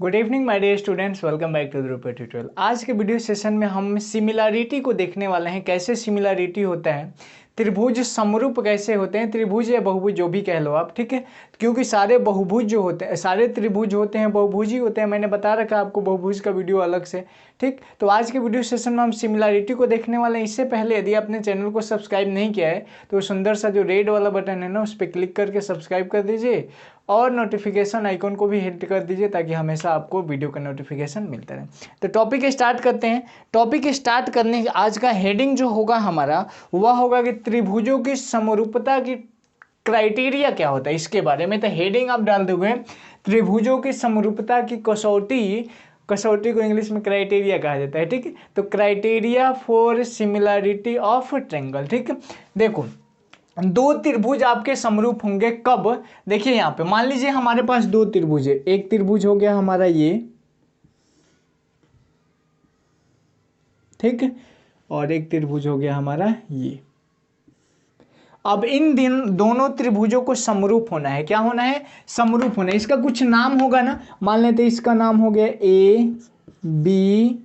Good evening my dear students, welcome back to the RuPay tutorial. आज के video session में हम सिमिलरिटी को देखने वाले हैं। कैसे सिमिलरिटी होता है, त्रिभुज समरूप कैसे होते हैं, त्रिभुज या बहुभुज जो भी कह लो आप, ठीक है। क्योंकि सारे बहुभुज जो होते हैं, सारे त्रिभुज होते हैं बहुभुज ही होते हैं। मैंने बता रखा आपको बहुभुज का वीडियो अलग से, ठीक। तो आज के वीडियो सेशन में हम सिमिलरिटी को देखने वाले हैं। इससे पहले यदि आपने चैनल को सब्सक्राइब नहीं किया है तो सुंदर सा जो रेड वाला बटन है ना, उस पर क्लिक करके सब्सक्राइब कर दीजिए और नोटिफिकेशन आइकन को भी हिट कर दीजिए ताकि हमेशा आपको वीडियो का नोटिफिकेशन मिलता रहे। तो टॉपिक स्टार्ट करते हैं। टॉपिक स्टार्ट करने के आज का हेडिंग जो होगा हमारा वह होगा कि त्रिभुजों की समरूपता की क्राइटेरिया क्या होता है, इसके बारे में। तो हेडिंग आप डाल दोगे त्रिभुजों की समरूपता की कसौटी। कसौटी को इंग्लिश में क्राइटेरिया कहा जाता है, ठीक है। तो criteria for similarity of triangle, ठीक है। देखो, दो त्रिभुज आपके समरूप होंगे कब। देखिए यहाँ पे मान लीजिए हमारे पास दो त्रिभुज है। एक त्रिभुज हो गया हमारा ये, ठीक है, और एक त्रिभुज हो गया हमारा ये। अब इन दोनों त्रिभुजों को समरूप होना है। क्या होना है? समरूप होना है। इसका कुछ नाम होगा ना, मान लेते इसका नाम हो गया ए बी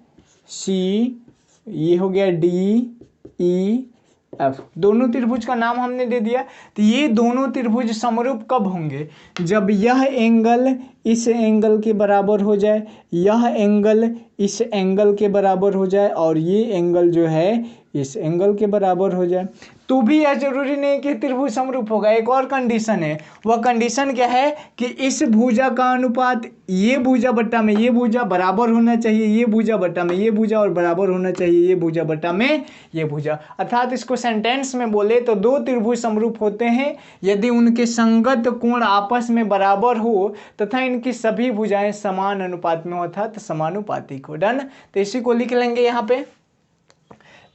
सी, ये हो गया डी ई एफ। दोनों त्रिभुज का नाम हमने दे दिया। तो ये दोनों त्रिभुज समरूप कब होंगे? जब यह एंगल इस एंगल के बराबर हो जाए, यह एंगल इस एंगल के बराबर हो जाए और ये एंगल जो है इस एंगल के बराबर हो जाए। तो भी यह जरूरी नहीं कि त्रिभुज समरूप होगा। एक और कंडीशन है। वह कंडीशन क्या है कि इस भुजा का अनुपात ये भुजा बट्टा में ये भुजा बराबर होना चाहिए, ये भुजा बट्टा में ये भुजा, और बराबर होना चाहिए ये भुजा बट्टा में ये भुजा। अर्थात इसको सेंटेंस में बोले तो दो त्रिभुज समरूप होते हैं यदि उनके संगत कोण आपस में बराबर हो तथा इनकी सभी भुजाएं समान अनुपात में हो, अर्थात समानुपातिक हो। डन। तो इसी को लिख लेंगे, यहाँ पे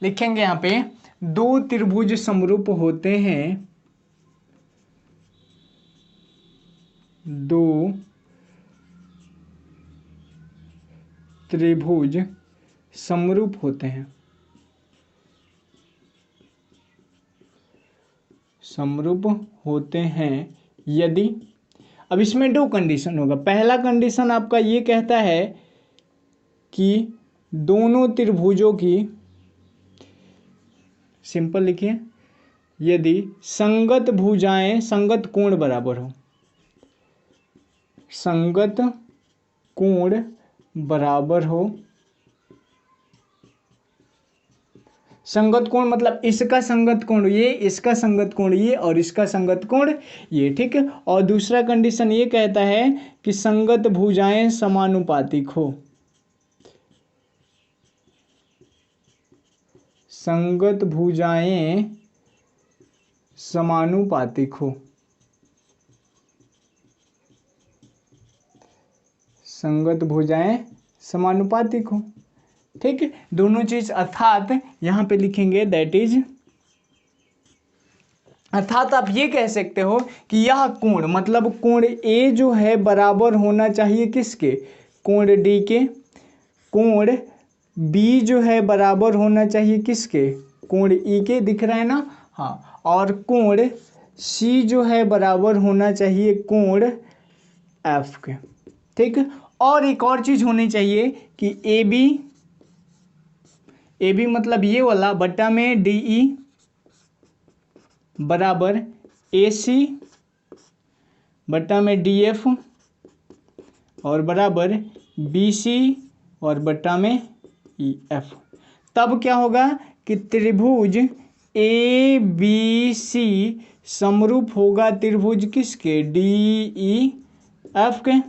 लिखेंगे, यहाँ पे दो त्रिभुज समरूप होते हैं, दो त्रिभुज समरूप होते हैं, समरूप होते हैं यदि। अब इसमें दो कंडीशन होगा। पहला कंडीशन आपका ये कहता है कि दोनों त्रिभुजों की, सिंपल लिखिए, यदि संगत भुजाएं संगत कोण बराबर हो, संगत कोण बराबर हो। संगत कोण मतलब इसका संगत कोण ये, इसका संगत कोण ये, और इसका संगत कोण ये, ठीक है। और दूसरा कंडीशन ये कहता है कि संगत भुजाएं समानुपातिक हो, संगत भुजाएं समानुपातिक हो, संगत भुजाएं समानुपातिक हो, ठीक है। दोनों चीज अर्थात यहां पे लिखेंगे दैट इज, अर्थात आप ये कह सकते हो कि यह कोण मतलब कोण ए जो है बराबर होना चाहिए किसके? कोण डी के। कोण बी जो है बराबर होना चाहिए किसके? कोण ई के। दिख रहा है ना? हाँ। और कोण सी जो है बराबर होना चाहिए कोण एफ के, ठीक है। और एक और चीज होनी चाहिए कि ए बी मतलब ये वाला बट्टा में डी ई बराबर ए सी बट्टा में डी एफ और बराबर बी सी और बट्टा में ई एफ। तब क्या होगा कि त्रिभुज ए बी सी समरूप होगा त्रिभुज किसके? डी ई एफ के।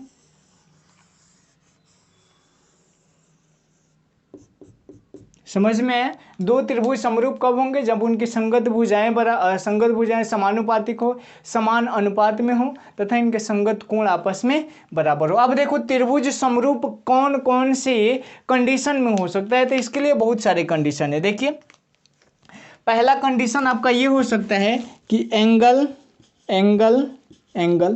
समझ में है? दो त्रिभुज समरूप कब होंगे? जब उनकी संगत भुजाएं समानुपातिक हो, समान अनुपात में हो तथा इनके संगत कोण आपस में बराबर हो। अब देखो त्रिभुज समरूप कौन कौन से कंडीशन में हो सकता है, तो इसके लिए बहुत सारे कंडीशन है। देखिए, पहला कंडीशन आपका ये हो सकता है कि एंगल एंगल एंगल,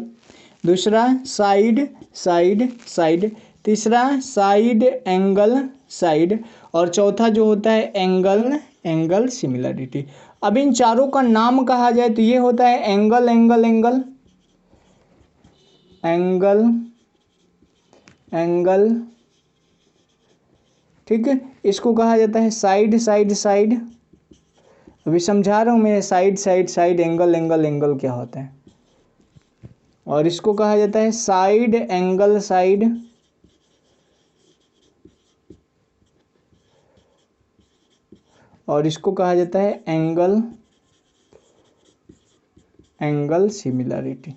दूसरा साइड साइड साइड, तीसरा साइड एंगल साइड, और चौथा जो होता है एंगल एंगल सिमिलरिटी। अब इन चारों का नाम कहा जाए तो ये होता है angle angle angle, angle angle, ठीक है। इसको कहा जाता है साइड साइड साइड। अभी समझा रहा हूँ मैं, side side side, angle angle angle क्या होता है। और इसको कहा जाता है साइड एंगल साइड, और इसको कहा जाता है एंगल एंगल सिमिलरिटी।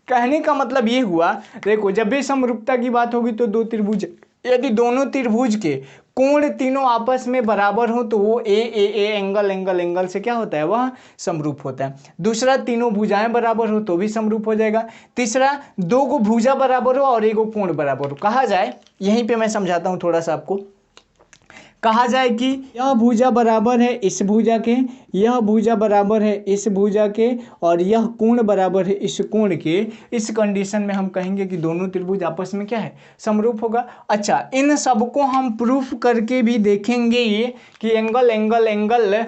कहने का मतलब ये हुआ, देखो जब भी समरूपता की बात होगी तो दो त्रिभुज, यदि दोनों त्रिभुज के कोण तीनों आपस में बराबर हो तो वो ए एंगल एंगल एंगल से क्या होता है, वह समरूप होता है। दूसरा, तीनों भुजाएं बराबर हो तो भी समरूप हो जाएगा। तीसरा, दो को भुजा बराबर हो और एक को कोण बराबर हो। कहा जाए, यहीं पे मैं समझाता हूं थोड़ा सा आपको, कहा जाए कि यह भुजा बराबर है इस भुजा के, यह भुजा बराबर है इस भुजा के, और यह कोण बराबर है इस कोण के। इस कंडीशन में हम कहेंगे कि दोनों त्रिभुज आपस में क्या है, समरूप होगा। अच्छा, इन सबको हम प्रूफ करके भी देखेंगे ये कि angle angle angle,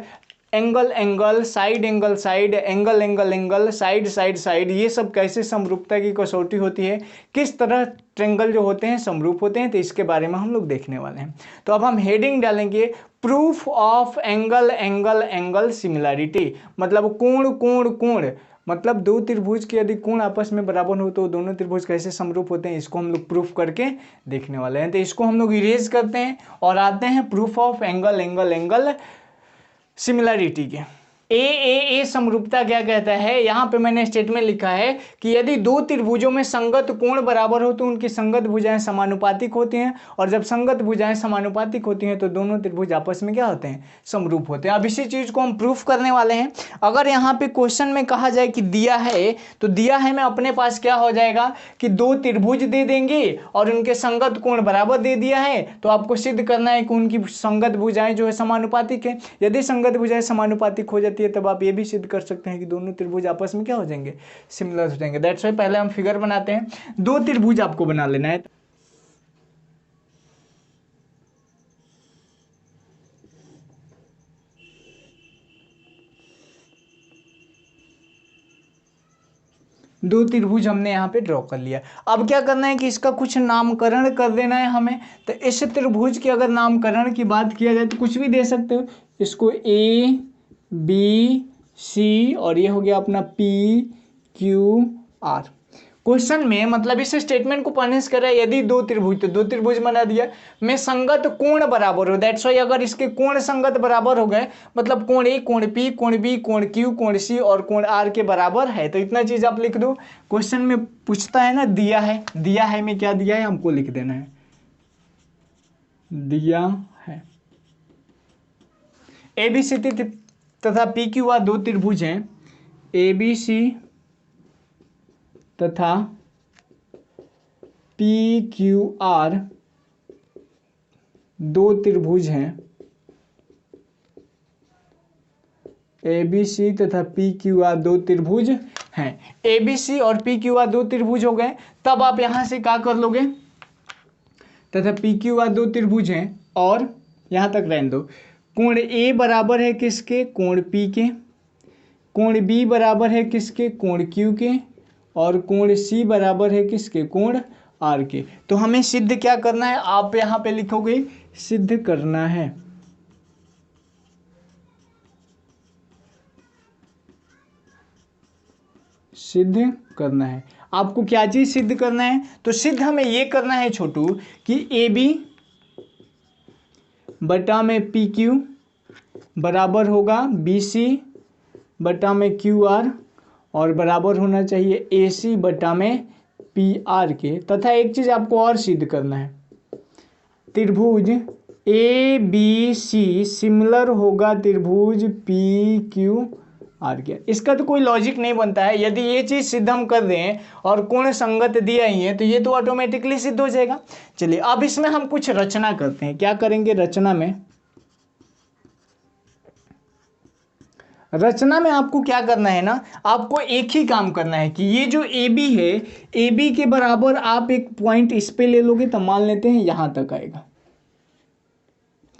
angle angle, side angle side, angle angle angle, side side side, ये सब कैसे समरूपता की कसौटी होती है, किस तरह ट्रेंगल जो होते हैं समरूप होते हैं, तो इसके बारे में हम लोग देखने वाले हैं। तो अब हम हेडिंग डालेंगे proof of angle angle angle similarity. मतलब कोण कोण कोण, मतलब दो त्रिभुज के यदि कोण आपस में बराबर हो तो दोनों त्रिभुज कैसे समरूप होते हैं, इसको हम लोग प्रूफ करके देखने वाले हैं। तो इसको हम लोग इरेज करते हैं और आते हैं proof of angle angle angle similarity के। ए समरूपता क्या कहता है, यहां पे मैंने स्टेटमेंट लिखा है कि यदि दो त्रिभुजों में संगत कोण बराबर हो तो उनकी संगत भुजाएं समानुपातिक होती हैं, और जब संगत भुजाएं समानुपातिक होती हैं तो दोनों त्रिभुज आपस में क्या होते हैं, समरूप होते हैं। अब इसी चीज को हम प्रूफ करने वाले हैं। अगर यहाँ पे क्वेश्चन में कहा जाए कि दिया है, तो दिया है में अपने पास क्या हो जाएगा कि दो त्रिभुज दे देंगे और उनके संगत कोण बराबर दे दिया है, तो आपको सिद्ध करना है कि उनकी संगत भुजाएं जो है समानुपातिक है। यदि संगत भुजाएं समानुपातिक हो जाती है तब आप ये भी सिद्ध कर सकते हैं कि दोनों त्रिभुज आपस में क्या हो जाएंगे, सिमिलर हो जाएंगे। दैट्स व्हाई पहले हम फिगर बनाते हैं। दो त्रिभुज आपको बना लेना है। दो त्रिभुज हमने यहाँ पे ड्रॉ कर लिया। अब क्या करना है कि इसका कुछ नामकरण कर देना है हमें। तो इस त्रिभुज के अगर नामकरण की बात किया जाए तो कुछ भी दे सकते हो। इसको ए बी सी, और ये हो गया अपना पी क्यू आर। क्वेश्चन में मतलब इस स्टेटमेंट को पनिश कर रहा है, यदि दो त्रिभुज, तो दो त्रिभुज बना दिया, में संगत कोण बराबर हो। दैट्स व्हाई अगर इसके कोण संगत बराबर हो गए, मतलब कोण ए कोण पी कोण बी कोण क्यू कोण सी और कोण आर के बराबर है, तो इतना चीज आप लिख दो। क्वेश्चन में पूछता है ना दिया है, दिया है में क्या दिया है हमको लिख देना है, दिया है। एबीसी तथा पी क्यू आर दो त्रिभुज हैं, एबीसी तथा पी क्यू आर दो त्रिभुज हैं, एबीसी तथा पी क्यू आर दो त्रिभुज हैं। एबीसी और पी क्यू आर दो त्रिभुज हो गए, तब आप यहां से क्या कर लोगे, तथा पी क्यू आर दो त्रिभुज हैं, और यहां तक रहने दो। कोण ए बराबर है किसके, कोण पी के, कोण बी बराबर है किसके, कोण क्यू के, और कोण सी बराबर है किसके, कोण आर के। तो हमें सिद्ध क्या करना है, आप यहां पे लिखोगे सिद्ध करना है। सिद्ध करना है, आपको क्या चीज सिद्ध करना है, तो सिद्ध हमें ये करना है छोटू कि ए बी बटा में पी क्यू बराबर होगा बी सी बटा में क्यू आर, और बराबर होना चाहिए ए सी बटा में पी आर के। तथा एक चीज आपको और सिद्ध करना है, त्रिभुज ए बी सी सिमिलर होगा त्रिभुज पी क्यू आर के। इसका तो कोई लॉजिक नहीं बनता है, यदि ये चीज सिद्ध हम कर दें और कोण संगत दिया ही है तो ये तो ऑटोमेटिकली सिद्ध हो जाएगा। चलिए अब इसमें हम कुछ रचना करते हैं। क्या करेंगे रचना में, रचना में आपको क्या करना है ना, आपको एक ही काम करना है कि ये जो ए बी है, ए बी के बराबर आप एक पॉइंट इस पे ले लोगे तो मान लेते हैं यहां तक आएगा,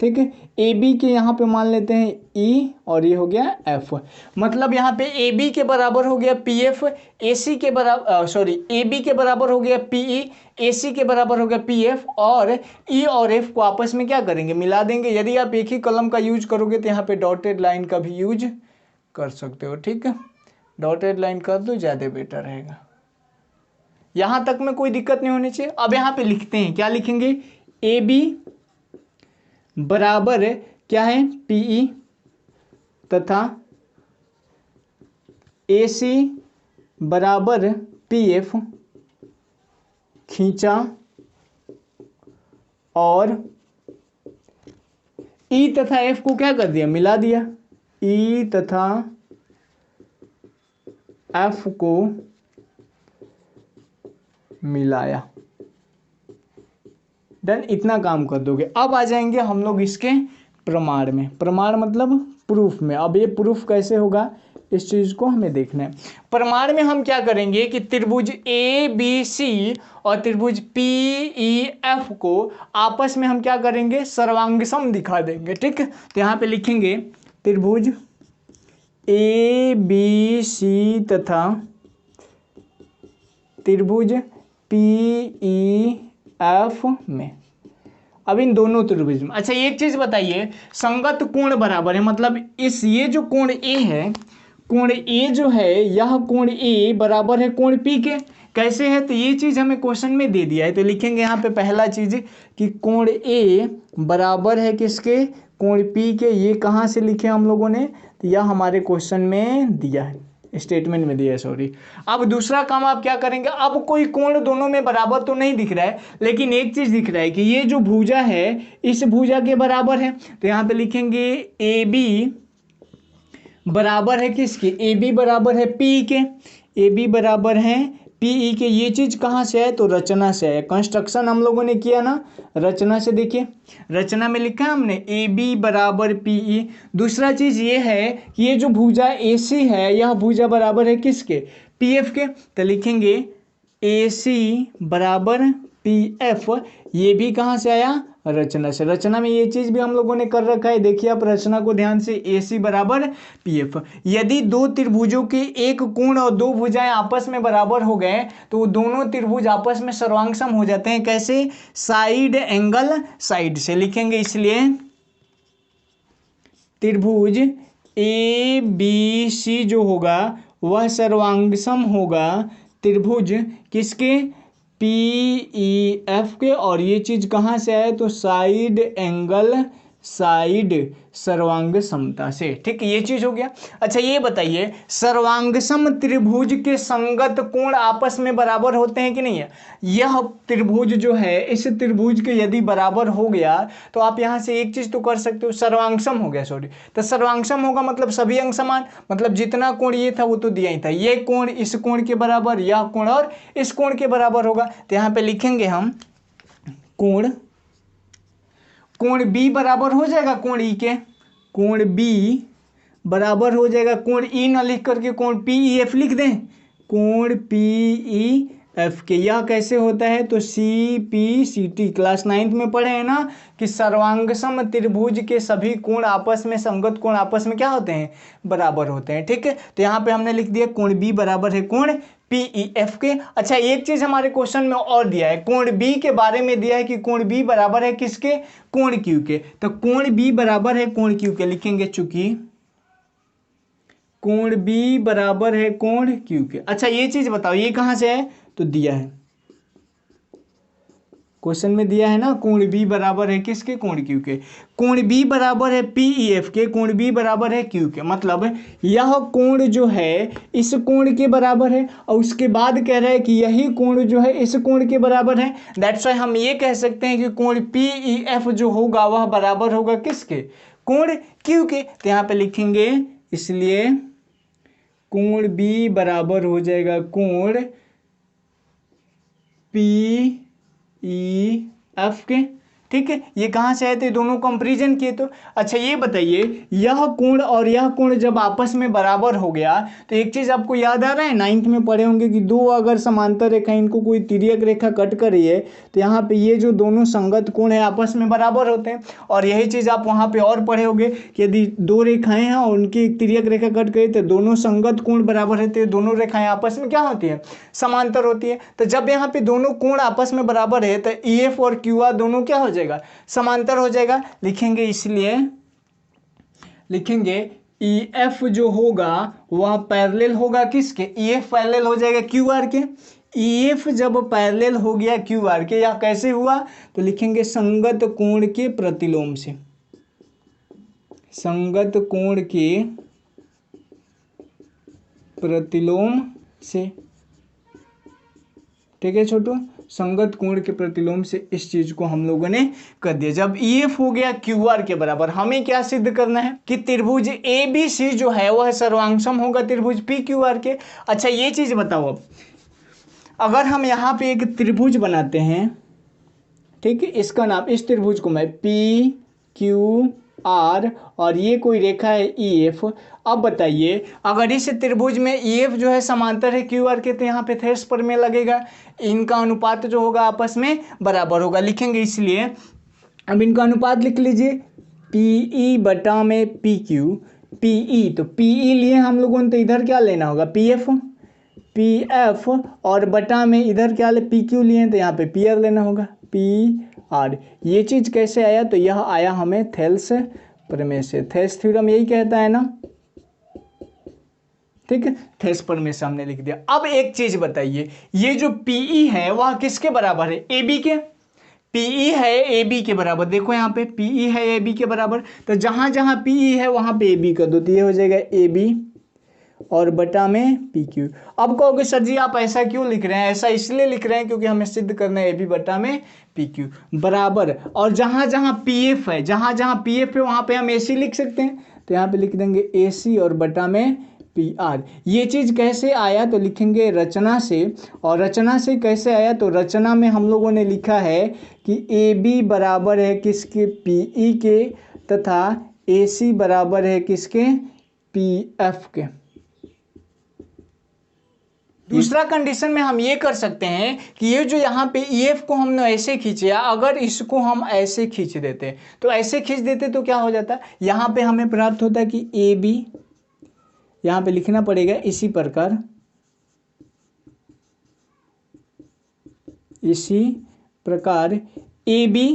ठीक है। ए बी के यहाँ पे मान लेते हैं ई और ये हो गया एफ, मतलब यहाँ पे ए बी के बराबर हो गया पी एफ, ए सी के बराबर सॉरी ए बी के बराबर हो गया पी ई, ए सी के बराबर हो गया पी एफ, और ई और एफ को आपस में क्या करेंगे, मिला देंगे। यदि आप एक ही कलम का यूज करोगे तो यहाँ पे डॉटेड लाइन का भी यूज कर सकते हो, ठीक है। डॉटेड लाइन कर दो, ज़्यादा बेटर रहेगा। यहाँ तक में कोई दिक्कत नहीं होनी चाहिए। अब यहाँ पे लिखते हैं, क्या लिखेंगे, ए बी बराबर क्या है पीई तथा ए सी बराबर पीएफ खींचा और ई तथा एफ को क्या कर दिया, मिला दिया। ई तथा एफ को मिलाया, देन इतना काम कर दोगे। अब आ जाएंगे हम लोग इसके प्रमाण में। प्रमाण मतलब प्रूफ में। अब ये प्रूफ कैसे होगा, इस चीज को हमें देखना है। प्रमाण में हम क्या करेंगे कि त्रिभुज ए बी सी और त्रिभुज पी ई एफ को आपस में हम क्या करेंगे, सर्वांगसम दिखा देंगे, ठीक है। तो यहाँ पे लिखेंगे त्रिभुज ए बी सी तथा त्रिभुज पी ई एफ में। अब इन दोनों त्रिभुज में, अच्छा एक चीज बताइए, संगत कोण बराबर है, मतलब इस ये जो कोण ए है, कोण ए जो है, यह कोण ए बराबर है कोण पी के। कैसे है, तो ये चीज हमें क्वेश्चन में दे दिया है। तो लिखेंगे यहाँ पे पहला चीज कि कोण ए बराबर है किसके, कोण पी के। ये कहाँ से लिखे हम लोगों ने, तो यह हमारे क्वेश्चन में दिया है, स्टेटमेंट में दिया है, सॉरी। अब दूसरा काम आप क्या करेंगे, अब कोई कोण दोनों में बराबर तो नहीं दिख रहा है, लेकिन एक चीज दिख रहा है कि ये जो भुजा है इस भुजा के बराबर है। तो यहाँ पे लिखेंगे ए बी बराबर है किसके, ए बी बराबर है पी के। ए बी बराबर है पी ई के। ये चीज कहाँ से है, तो रचना से है। कंस्ट्रक्शन हम लोगों ने किया ना रचना से, देखिए रचना में लिखा है हमने ए बी बराबर पी ई। दूसरा चीज ये है कि ये जो भुजा ए सी है, यह भुजा बराबर है किसके, पी एफ के। तो लिखेंगे ए सी बराबर पी एफ। ये भी कहाँ से आया, रचना से। रचना में ये चीज भी हम लोगों ने कर रखा है, देखिए आप रचना को ध्यान से, ए सी बराबर पी एफ। यदि दो त्रिभुजों के एक कोण और दो भुजाएं आपस में बराबर हो गए तो दोनों त्रिभुज आपस में सर्वांगसम हो जाते हैं। कैसे, साइड एंगल साइड से लिखेंगे। इसलिए त्रिभुज ए बी सी जो होगा वह सर्वांगसम होगा त्रिभुज किसके, पी ई एफ के। और ये चीज कहाँ से आए, तो साइड एंगल साइड सर्वांग समता से, ठीक है। ये चीज हो गया। अच्छा ये बताइए, सर्वांगसम त्रिभुज के संगत कोण आपस में बराबर होते हैं कि नहीं है। यह त्रिभुज जो है, इस त्रिभुज के यदि बराबर हो गया तो आप यहां से एक चीज तो कर सकते हो, सर्वांगसम हो गया, सॉरी। तो सर्वांगसम होगा मतलब सभी अंग समान, मतलब जितना कोण ये था वो तो दिया ही था। ये कोण इस कोण के बराबर, यह कोण और इस कोण के बराबर होगा। तो यहां पे लिखेंगे हम कोण बी बराबर हो जाएगा कोण ई के। कोण बी बराबर हो जाएगा कोण ई ना लिख करके कोण पी ई एफ लिख दें, कोण पी ई एफ के। यह कैसे होता है, तो C P C T, class 9th में पढ़े हैं ना कि सर्वांगसम त्रिभुज के सभी कोण आपस में, संगत कोण आपस में क्या होते हैं, बराबर होते हैं, ठीक है। तो यहाँ पे हमने लिख दिया कोण बी बराबर है कोण पी ई एफ के। अच्छा एक चीज हमारे क्वेश्चन में और दिया है, कोण बी के बारे में दिया है कि कोण बी बराबर है किसके, कोण क्यू के। तो कोण बी बराबर है कोण क्यू के लिखेंगे, चूंकि कोण बी बराबर है कोण क्यू के। अच्छा ये चीज बताओ, ये कहां से है, तो दिया है क्वेश्चन में, दिया है ना कोण बी बराबर है किसके, कोण क्यू के। कोण बी बराबर है पी ई एफ के, कोण बी बराबर है क्यू के। मतलब यह कोण जो है इस कोण के बराबर है, और उसके बाद कह रहा है कि यही कोण जो है इस कोण के बराबर है। दैट्स वाई हम ये कह सकते हैं कि कोण पी ई एफ जो होगा वह बराबर होगा किसके, कोण क्यू के। तो यहाँ पे लिखेंगे, इसलिए कोण बी बराबर हो जाएगा कोण पी ई एफ के। ठीक है, ये कहाँ से आए थे, दोनों कंपेरिजन किए तो। अच्छा ये बताइए, यह कोण और यह कोण जब आपस में बराबर हो गया तो एक चीज आपको याद आ रहा है, 9th में पढ़े होंगे कि दो अगर समांतर रेखा, इनको कोई तिर्यक रेखा कट कर रही है तो यहाँ पे ये जो दोनों संगत कोण है आपस में बराबर होते हैं। और यही चीज आप वहाँ पे और पढ़े होंगे कि यदि दो रेखाएं हैं और उनकी एक तिर्यक रेखा कट करी तो दोनों संगत कोण बराबर रहते हैं, दोनों रेखाएं आपस में क्या होती है, समांतर होती है। तो जब यहाँ पे दोनों कोण आपस में बराबर है तो EF और QR दोनों क्या हो जाएगा, समांतर हो जाएगा। लिखेंगे, इसलिए लिखेंगे EF जो होगा वह पैरेलल होगा किसके, EF पैरेलल हो जाएगा QR के। EF जब पैरेलल हो गया QR के, या कैसे हुआ, तो लिखेंगे संगत कोण के प्रतिलोम से, संगत कोण के प्रतिलोम से। ठीक है छोटू, संगत कोण के प्रतिलोम से इस चीज को हम लोगों ने कर दिया। जब EF हो गया QR के बराबर, हमें क्या सिद्ध करना है कि त्रिभुज ABC जो है वह सर्वांगसम होगा त्रिभुज PQR के। अच्छा ये चीज बताओ, अब अगर हम यहाँ पे एक त्रिभुज बनाते हैं, ठीक है, इसका नाम, इस त्रिभुज को मैं PQR और ये कोई रेखा है EF। अब बताइए अगर इस त्रिभुज में EF जो है समांतर है QR के तो यहाँ पे थेस प्रमेय लगेगा, इनका अनुपात जो होगा आपस में बराबर होगा। लिखेंगे इसलिए, अब इनका अनुपात लिख लीजिए, PE बटा में PQ, PE तो PE लिए हम लोगों ने तो इधर क्या लेना होगा, PF और बटा में इधर क्या ले, PQ लिए तो यहाँ पे PR लेना होगा, PR। ये चीज कैसे आया, तो यह आया हमें थेल्स प्रमेय से, थेल्स थ्योरम यही कहता है ना, ठीक है, थेल्स प्रमेय से हमने लिख दिया। अब एक चीज बताइए, ये जो PE है वह किसके बराबर है, AB के। PE है AB के बराबर, देखो यहाँ पे PE है AB के बराबर, तो जहां जहां PE है वहां पे AB कर दो तो ये हो जाएगा AB और बटा में PQ। अब कहोगे सर जी आप ऐसा क्यों लिख रहे हैं, ऐसा इसलिए लिख रहे हैं क्योंकि हमें सिद्ध करना है AB बटा में PQ बराबर, और जहां जहां PF है, जहां जहां PF है वहां पे हम AC लिख सकते हैं, तो यहाँ पे लिख देंगे AC और बटा में PR। ये चीज कैसे आया, तो लिखेंगे रचना से, और रचना से कैसे आया, तो रचना में हम लोगों ने लिखा है कि AB बराबर है किसके, PE के, तथा AC बराबर है किसके, PF के। दूसरा कंडीशन में हम ये कर सकते हैं कि ये जो यहाँ पे EF को हमने ऐसे खींचा, अगर इसको हम ऐसे खींच देते, तो ऐसे खींच देते तो क्या हो जाता, यहाँ पे हमें प्राप्त होता है कि AB, यहाँ पे लिखना पड़ेगा इसी प्रकार, इसी प्रकार AB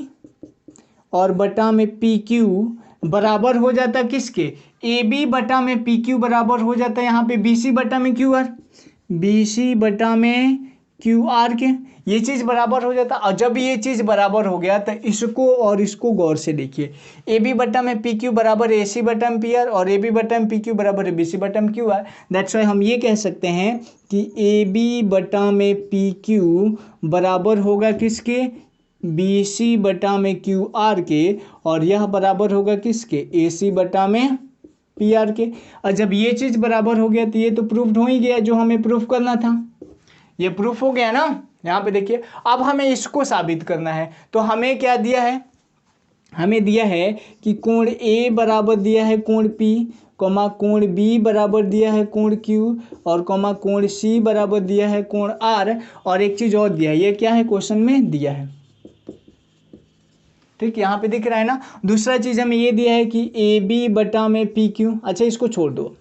और बटा में PQ बराबर हो जाता किसके, AB बटा में PQ बराबर हो जाता है यहाँ पे BC बटा में QR, BC बटा में QR के, ये चीज बराबर हो जाता। और जब ये चीज बराबर हो गया तो इसको और इसको गौर से देखिए, AB बटा में PQ बराबर AC बटा में PR और AB बटा में PQ बराबर है BC बटा में QR। दैट्स वाई हम ये कह सकते हैं कि AB बटा में PQ बराबर होगा किसके, BC बटा में QR के, और यह बराबर होगा किसके, AC बटा में PR के। और जब ये चीज बराबर हो गया तो ये तो प्रूफ हो ही गया जो हमें प्रूफ करना था, ये प्रूफ हो गया ना। यहाँ पे देखिए, अब हमें इसको साबित करना है, तो हमें क्या दिया है, हमें दिया है कि कोण A बराबर दिया है कोण P, कोमा कोण B बराबर दिया है कोण Q, और कोमा कोण C बराबर दिया है कोण R, और एक चीज और दिया है, ये क्या है क्वेश्चन में दिया है, ठीक, यहाँ पे दिख रहा है ना। दूसरा चीज हमें ये दिया है कि AB बटा में PQ, अच्छा इसको छोड़ दो,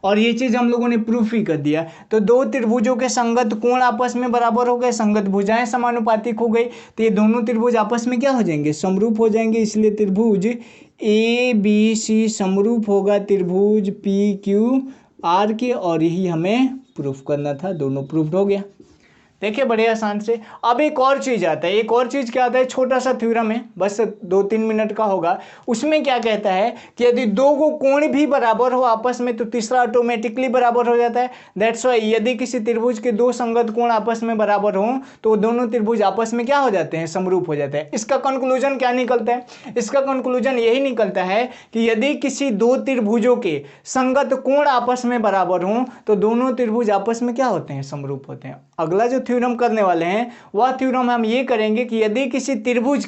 और ये चीज हम लोगों ने प्रूफ ही कर दिया। तो दो त्रिभुजों के संगत कोण आपस में बराबर हो गए, संगत भुजाएं समानुपातिक हो गई, तो ये दोनों त्रिभुज आपस में क्या हो जाएंगे, समरूप हो जाएंगे। इसलिए त्रिभुज ABC समरूप होगा त्रिभुज PQR के, और यही हमें प्रूफ करना था, दोनों प्रूफ हो गया। देखिए बड़े आसान से। अब एक और चीज आता है, एक और चीज क्या आता है, छोटा सा थ्योरम है, बस 2-3 मिनट का होगा। उसमें क्या कहता है कि यदि दो को कोण भी बराबर हो आपस में तो तीसरा ऑटोमेटिकली बराबर हो जाता है। दैट्स वाई यदि किसी त्रिभुज के दो संगत कोण आपस में बराबर हो तो दोनों त्रिभुज आपस में क्या हो जाते हैं, समरूप हो जाते हैं। इसका कंक्लूजन क्या निकलता है, इसका कंक्लूजन यही निकलता है कि यदि किसी दो त्रिभुजों के संगत कोण आपस में बराबर हो तो दोनों त्रिभुज आपस में क्या होते हैं, समरूप होते हैं। अगला जो थ्योरम करने वाले हैं वह थ्योरम हम ये करेंगे कि यदि किसी त्रिभुज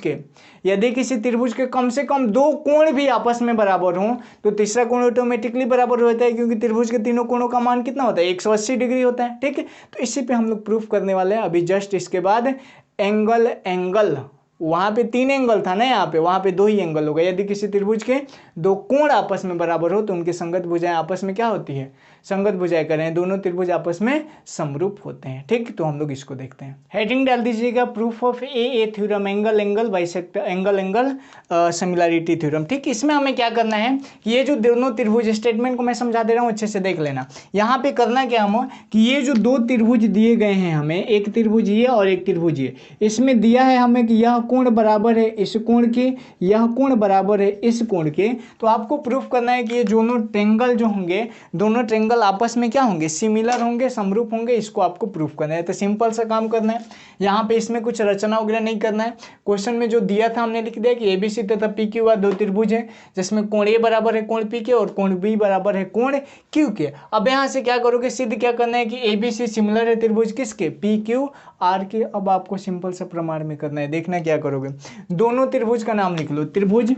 के कम से कम दो कोण भी आपस में बराबर हों तो तीसरा कोण ऑटोमेटिकली बराबर होता है, क्योंकि त्रिभुज के तीनों कोणों का मान कितना होता है 180 डिग्री होता है। ठीक है, तो इसी पे हम लोग प्रूफ करने वाले हैं अभी जस्ट इसके बाद। एंगल वहां पे 3 एंगल था ना, यहाँ पे वहां पे 2 ही एंगल हो गए। यदि किसी त्रिभुज के 2 कोण आपस में बराबर हो तो उनकी संगत भुजाएं आपस में क्या होती है, संगत भुजाएं करें, दोनों त्रिभुज आपस में समरूप होते हैं। ठीक, तो हम लोग इसको देखते हैं। हेडिंग डाल दीजिएगा proof of A theorem, angle bisector angle similarity theorem. ठीक, इसमें हमें क्या करना है कि ये जो दोनों त्रिभुज, स्टेटमेंट को मैं समझा दे रहा हूँ, अच्छे से देख लेना। यहाँ पे करना क्या हम कि ये जो 2 त्रिभुज दिए गए हैं हमें, एक त्रिभुज ये और एक त्रिभुज ये, इसमें दिया है हमें कि यह कोण बराबर है इस कोण के, यह कोण बराबर है इस कोण के। तो आपको प्रूफ करना है कि ये दोनों ट्रेंगल जो होंगे, दोनों ट्रेंगल आपस में क्या होंगे, सिमिलर होंगे, समरूप होंगे। इसको आपको प्रूफ करना है। तो सिंपल सा काम करना है, यहाँ पे इसमें कुछ रचना वगैरह नहीं करना है। क्वेश्चन में जो दिया था हमने लिख दिया कि एबीसी तथा पी क्यू आर 2 त्रिभुज है जिसमें कोण ए बराबर है कोण पी के और कोण बी बराबर है कोण क्यू के। अब यहाँ से क्या करोगे, सिद्ध क्या करना है कि एबीसी सिमिलर है त्रिभुज किसके, पी क्यू आर के। अब आपको सिंपल सा प्रमाण में करना है। देखना क्या करोगे, दोनों त्रिभुज का नाम लिख लो, त्रिभुज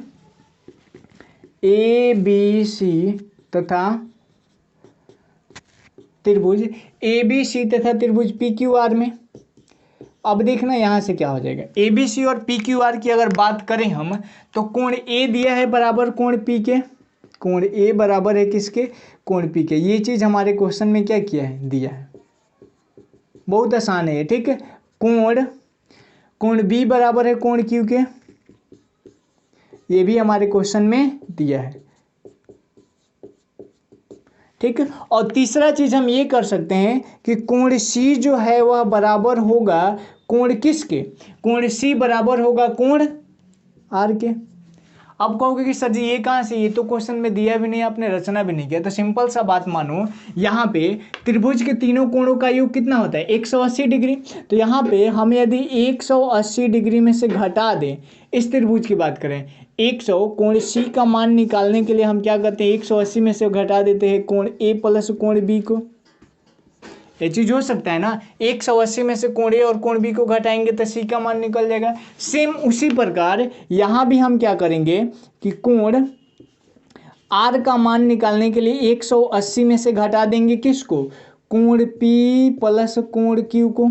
ए बी सी तथा त्रिभुज ए बी सी तथा त्रिभुज पी क्यू आर में। अब देखना यहाँ से क्या हो जाएगा, ए बी सी और पी क्यू आर की अगर बात करें हम तो कोण ए दिया है बराबर कोण पी के, कोण ए बराबर है किसके, कोण पी के। ये चीज हमारे क्वेश्चन में क्या किया है, दिया है। बहुत आसान है। ठीक है, कोण बी बराबर है कोण क्यू के, ये भी हमारे क्वेश्चन में दिया है। ठीक है, और तीसरा चीज हम ये कर सकते हैं कि कोण सी जो है वह बराबर होगा कोण किसके, कोण सी बराबर होगा कोण आर के। अब कहोगे कि सर जी ये कहाँ से, ये तो क्वेश्चन में दिया भी नहीं, आपने रचना भी नहीं किया। तो सिंपल सा बात मानो, यहाँ पे त्रिभुज के तीनों कोणों का योग कितना होता है 180 डिग्री। तो यहाँ पे हम यदि 180 डिग्री में से घटा दें, इस त्रिभुज की बात करें 100, कोण सी का मान निकालने के लिए हम क्या करते हैं 180 में से घटा देते हैं कोण ए प्लस कोण बी को। ये चीज हो सकता है ना, 180 में से कोण ए और कोण बी को घटाएंगे तो सी का मान निकल जाएगा। सेम उसी प्रकार यहाँ भी हम क्या करेंगे कि कोण आर का मान निकालने के लिए 180 में से घटा देंगे किसको, कोण पी प्लस कोण क्यू को।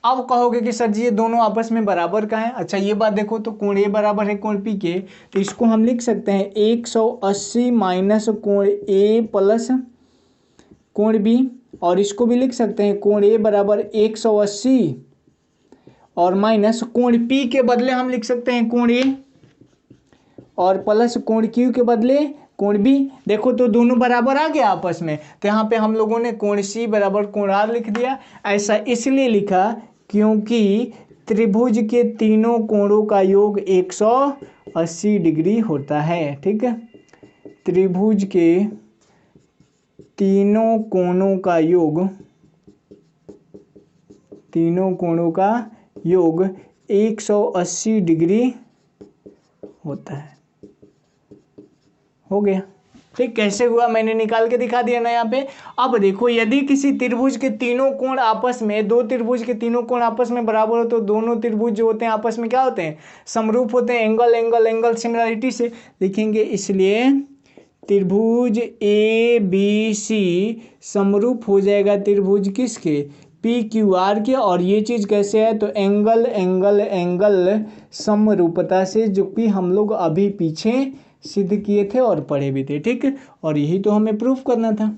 अब कहोगे कि सर जी ये दोनों आपस में बराबर का है। अच्छा ये बात देखो, तो कोण ए बराबर है कोण पी के, तो इसको हम लिख सकते हैं 180 माइनस कोण ए प्लस कोण बी, और इसको भी लिख सकते हैं कोण ए बराबर 180 और माइनस कोण पी के बदले हम लिख सकते हैं कोण ए और प्लस कोण क्यू के बदले कोण बी। देखो तो दोनों बराबर आ गया आपस में, तो यहाँ पे हम लोगों ने कोण सी बराबर कोण आर लिख दिया। ऐसा इसलिए लिखा क्योंकि त्रिभुज के तीनों कोणों का योग 180 डिग्री होता है। ठीक है, त्रिभुज के तीनों कोणों का योग 180 डिग्री होता है। हो गया। ठीक, कैसे हुआ मैंने निकाल के दिखा दिया ना यहाँ पे। अब देखो, यदि किसी त्रिभुज के तीनों कोण आपस में, 2 त्रिभुज के तीनों कोण आपस में बराबर हो तो दोनों त्रिभुज जो होते हैं आपस में क्या होते हैं, समरूप होते हैं। एंगल सिमिलरिटी से लिखेंगे, इसलिए त्रिभुज ए बी सी समरूप हो जाएगा त्रिभुज किसके, पी क्यू आर के। और ये चीज कैसे है, तो एंगल समरूपता से, जो कि हम लोग अभी पीछे सिद्ध किए थे और पढ़े भी थे। ठीक, और यही तो हमें प्रूफ करना था।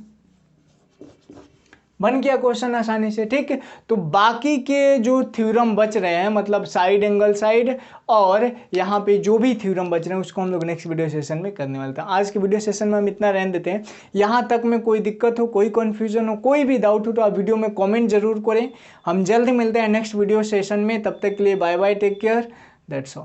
बन गया क्वेश्चन आसानी से। ठीक, तो बाकी के जो थ्योरम बच रहे हैं, मतलब साइड एंगल साइड और यहाँ पे जो भी थ्योरम बच रहे हैं उसको हम लोग नेक्स्ट वीडियो सेशन में करने वाले थे। आज के वीडियो सेशन में हम इतना रहने देते हैं। यहाँ तक में कोई दिक्कत हो, कोई कन्फ्यूजन हो, कोई भी डाउट हो तो आप वीडियो में कॉमेंट जरूर करें। हम जल्द मिलते हैं नेक्स्ट वीडियो सेशन में। तब तक के लिए bye bye, take care, that's all.